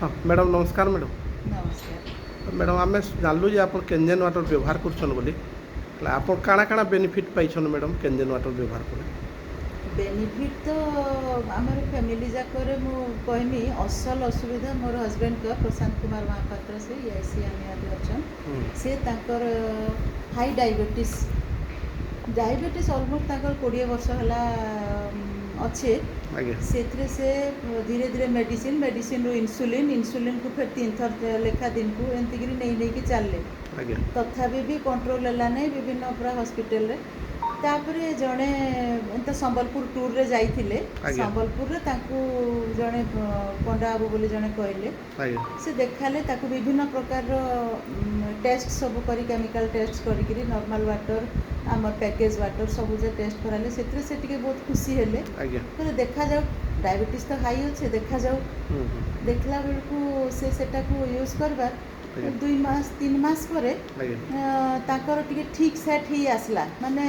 हाँ मैडम नमस्कार मैडम। नमस्कार। मैडम आम जानलु जे आप केंजेन वाटर व्यवहार कर आप काଣା काଣା बेनिफिट पाइछन मैडम केंजेन वाटर व्यवहार कर बेनिफिट तो आमर फैमिली जाकर मु कहमी असल असुविधा मोर हजबैंड का प्रशांत कुमार महापात्र से एआईसी आने अच्छा से ताकर हाई डायबिटीज ऑलमोस्ट ताकर 20 वर्ष हला अच्छे से धीरे धीरे मेडिसिन रू इंसुलिन को फिर 3 थर लेखा दिन को एमती नहीं नहीं कि चलले तथापि भी कंट्रोल है नहीं विभिन्न पूरा हॉस्पिटल रे तापरे जड़े एंत संबलपुर टूर रे जाइथिले संबलपुर रे ताकू जड़े पंडा बाबू बोली जड़े कहले से देखाले ताकू विभिन्न प्रकार टेस्ट सब करी केमिकल टेस्ट करी नॉर्मल वाटर आम पैकेज वाटर सब जो टेस्ट कराले से बहुत खुशी हेले तो देखा जाऊ डायबिटीज तो हाई अच्छे देखा जाऊ देखला बेलू सेटा को यूज करबार 2 मास 3 मास पर ताकर टिके ठीक सेट ही आसला माने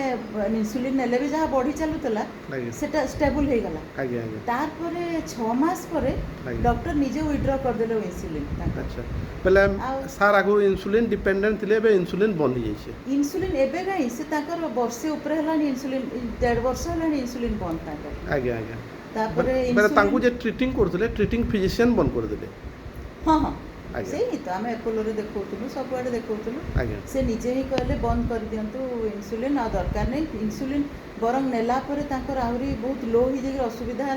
इंसुलिन नेले भी जहाँ बढ़ी चलुतला सेटा स्टेबल हो गला तार पर 6 मास पर डॉक्टर निजे विड्रॉ कर देले इंसुलिन अच्छा पहले सार आगु इंसुलिन डिपेंडेंट थिले बे इंसुलिन बंद जाइछे इंसुलिन एबे गई से ताकर वर्षे ऊपर हला इंसुलिन 1.5 वर्ष हला इंसुलिन बंद ताकर आगे तापर तांकु जे ट्रीटिंग करथले ट्रीटिंग फिजिशियन बंद कर देले हां हां से ही तो आम एपोलो देखुलु सब आड़े देखुलु से निजे ही कहले बंद कर दिंतु इंसुलिन आ दरकार नहीं इंसुलिन बरंग नेला पर तांकर आहरी बहुत लो ही जगह असुविधा है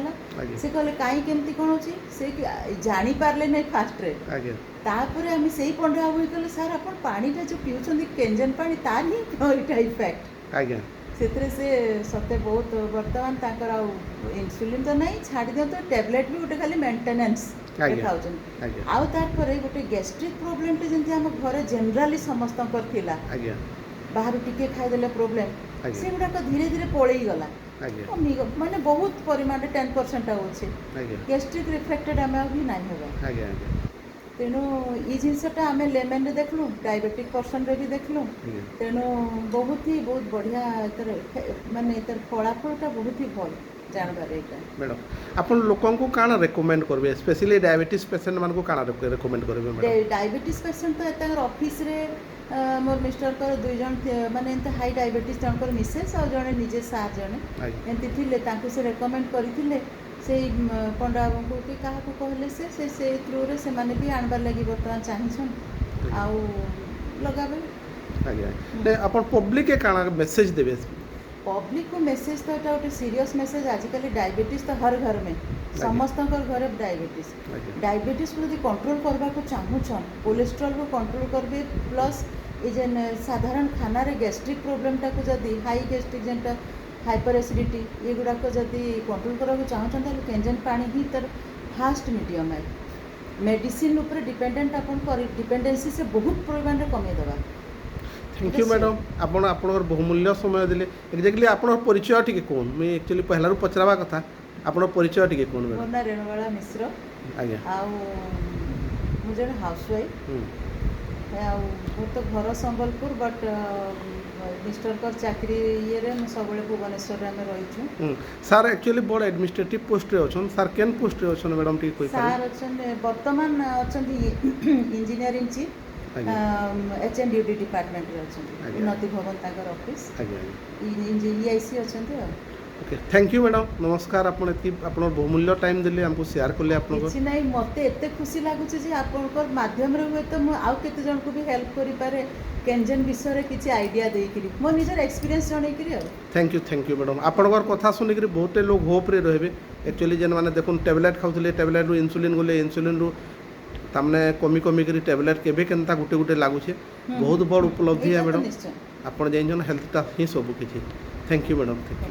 से कहले काई केमती कोन अछि से जानी पारले नहीं फास्ट रे तापर आम से ही पंडा बाबू कहले सर अपन पानीटा जो पिउछन केंजन पानी तार ही कईटा इफेक्ट आज्ञा से सते बहुत वर्तमान ताकर आ इंसुलिन तो नहीं छाड़ी दियो तो टैबलेट भी गोटे खाली मेंटेनेंस खाउछन आउ तार पर गोटे गैस्ट्रिक प्रॉब्लम टे जंती हम घरे जनरली समस्त कर थिला बाहर टिके खाइ देले प्रॉब्लम से गुडा को धीरे धीरे पळेई गला कमी माने बहुत परिमाण 10% होछे गैस्ट्रिक रिफ्लेक्टेड हम भी नहीं होगा तेणु ये जिनसटा आम लेमन रे देखलु डायबिटिक पर्सन रे भी देखलु तेणु बहुत बढ़िया माने तर फलाफलटा बहुत ही भल जानबार एटा मैडम अपन लोकन को काना रेकमेंड करबे स्पेशली डायबिटीज पेशेंट मान को काना रेकमेंड करबे मैडम डायबिटीज पेशेंट तो एतार ऑफिस रे मोर मिस्टर कर 2 जन माने एंत हाई डायबिटीज जन मिसेस और जने निजे सार जने एंती थिले तांको से रेकमेंड करिथिले से पंडा बाबू को क्या कहले से थ्रू रे से माने भी आनबार लगी बर्तमान चाहिछन आउ लगाबे आगे अपन पब्लिक के काना मेसेज देबे पब्लिक को मेसेज तो एटा गोटे सीरियस मेसेज आजिकल डायबिटीज तो हर घर में समस्त घर डायबिटीज को यदि कंट्रोल करबा को चाहूछन कोलेस्ट्रॉल को कंट्रोल करबे प्लस ए जेन साधारण खाना रे गैस्ट्रिक प्रॉब्लम टा को जदी हाई गैस्ट्रिक जेनटा हाइपर एसिडिटी ये गुड़ाक जदि कंट्रोल करने चाहूँ केंजन पानी ही तर फास्ट मीडियम है मेडिसिन ऊपर डिपेंडेंट अपन डिपेंडेंसी से बहुत परिमाण में कमे देवा थैंक यू मैडम आपण आपनर बहुमूल्य समय दिले एक्जेक्टली आपनर परिचय टिके कोन मैं एक्चुअली पहला रू पचरावा कथा आपनर परिचय टिके कोन मैडम मोना रेणुवाला मिश्र आज्ञा आ मुझे हाउसवाइफ आ तो घर संबलपुर बट मिस्टर कर चाकरी ये रे सब भुवनेश्वर में रही सर एक्चुअली बड़ एडमिनिस्ट्रेटिव पोस्ट रे अछन सर केन पोस्ट रे अछन मैडम टी कोइ सर अछन वर्तमान अछन इंजीनियरिंग चीफ एचएनडीडी डिपार्टमेंट रे अछन उन्नति भवन ताकर office EIC अछन okay thank you madam नमस्कार आपण एति आपण बहुमूल्य टाइम दिले हमको शेयर करले आपण किछि नै मते एते खुशी लागु छै जे आपनकर माध्यम रे होय तो आउ केते जन को भी हेल्प करि पारे केंजन विषय रे किछि आईडिया देई करी मो निजर एक्सपीरियंस जणै करी थैंक यू मैडम आपनकर कथा सुनि करी बहुत लोग होप रे रहबे एक्चुअली जन माने देखुन टैबलेट खाउथले टैबलेट रू इंसुलिन गोले इंसुलिन रू तामने कमी कमी करी टैबलेट केबे केनता गुटे गुटे लागु छे बहुत बड़ उपलब्धि है मैडम आपण जैन हेल्थ ता ही सब किछि thank you madam thank you